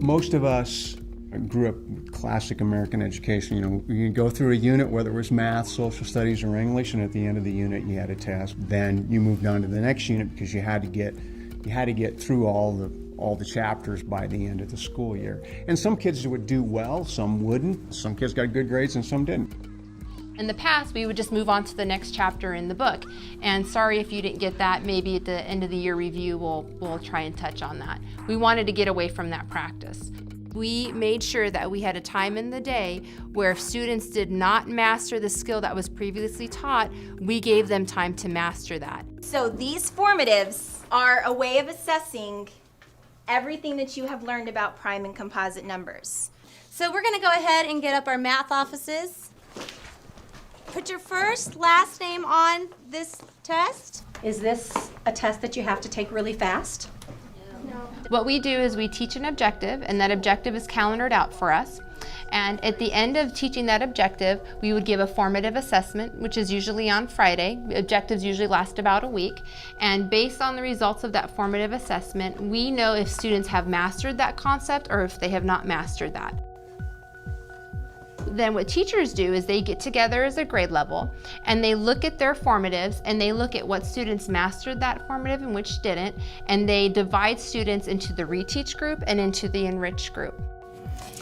Most of us grew up with classic American education. You know, you go through a unit, whether it was math, social studies, or English, and at the end of the unit you had a test. Then you moved on to the next unit because you had to get through all the chapters by the end of the school year. And some kids would do well, some wouldn't. Some kids got good grades and some didn't. In the past, we would just move on to the next chapter in the book. And sorry if you didn't get that, maybe at the end of the year review, we'll try and touch on that. We wanted to get away from that practice. We made sure that we had a time in the day where if students did not master the skill that was previously taught, we gave them time to master that. So these formatives are a way of assessing everything that you have learned about prime and composite numbers. So we're gonna go ahead and get up our math offices. Put your first, last name on this test. Is this a test that you have to take really fast? What we do is we teach an objective, and that objective is calendared out for us. And at the end of teaching that objective, we would give a formative assessment, which is usually on Friday. Objectives usually last about a week. And based on the results of that formative assessment, we know if students have mastered that concept or if they have not mastered that. Then what teachers do is they get together as a grade level and they look at their formatives and they look at what students mastered that formative and which didn't, and they divide students into the reteach group and into the enrich group.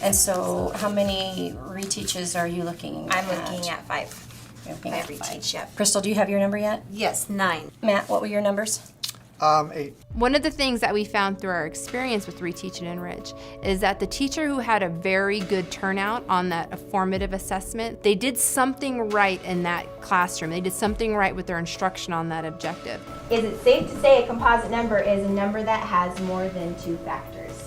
And so how many reteaches are you looking at? I'm looking at 5. You're looking I at reteach, 5. yep. Crystal, do you have your number yet? Yes, 9. Matt, what were your numbers? 8. One of the things that we found through our experience with Reteach and Enrich is that the teacher who had a very good turnout on that formative assessment, they did something right in that classroom. They did something right with their instruction on that objective. Is it safe to say a composite number is a number that has more than 2 factors?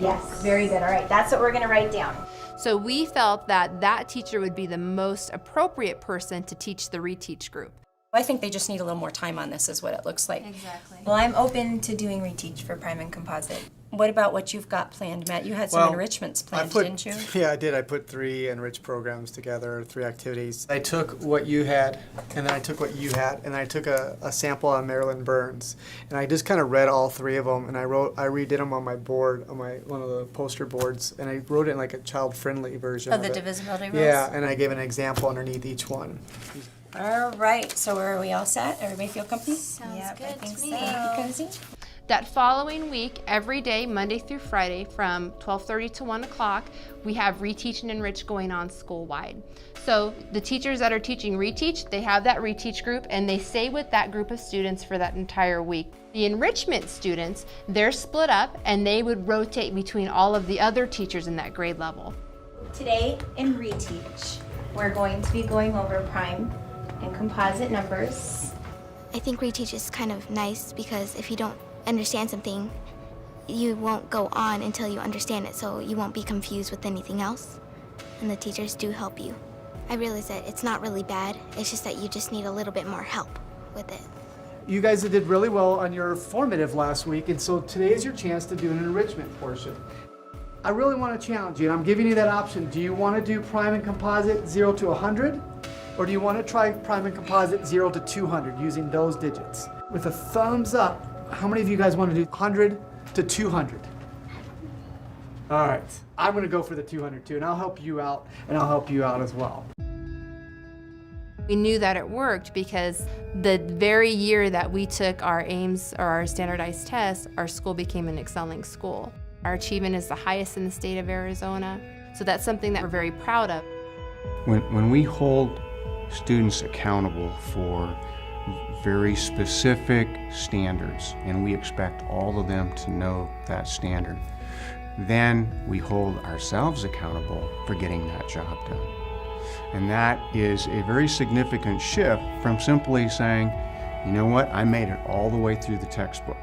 Yes. Very good. All right, that's what we're going to write down. So we felt that that teacher would be the most appropriate person to teach the Reteach group. I think they just need a little more time on this is what it looks like. Exactly. Well, I'm open to doing reteach for prime and composite. What about what you've got planned, Matt? You had some enrichments planned, didn't you? Yeah, I did. I put 3 enriched programs together, 3 activities. I took what you had, and then I took what you had, and I took a sample on Marilyn Burns, and I just kind of read all 3 of them, and I redid them on my board, on one of the poster boards, and I wrote it in like a child-friendly version Of of the it. divisibility rules? Yeah, and I gave an example underneath each one. All right, so are we all set? Everybody feel comfy? Sounds Yep, I good think to me. so. Cozy? That following week, every day, Monday through Friday, from 12:30 to 1 o'clock, we have Reteach and Enrich going on school-wide. So the teachers that are teaching Reteach, they have that Reteach group and they stay with that group of students for that entire week. The enrichment students, they're split up and they would rotate between all of the other teachers in that grade level. Today in reteach, we're going to be going over prime and composite numbers. I think reteach is kind of nice because if you don't understand something, you won't go on until you understand it, so you won't be confused with anything else. And the teachers do help you. I realize that it's not really bad, it's just that you just need a little bit more help with it. You guys did really well on your formative last week, and so today is your chance to do an enrichment portion. I really want to challenge you, and I'm giving you that option. Do you want to do prime and composite 0 to 100? Or do you want to try prime and composite 0 to 200 using those digits? With a thumbs up, how many of you guys want to do 100 to 200? All right, I'm going to go for the 200 too, and I'll help you out, and I'll help you out as well. We knew that it worked because the very year that we took our AIMS or our standardized tests, our school became an excelling school. Our achievement is the highest in the state of Arizona, so that's something that we're very proud of. When we hold students accountable for very specific standards, and we expect all of them to know that standard, then we hold ourselves accountable for getting that job done. And that is a very significant shift from simply saying, you know what, I made it all the way through the textbook.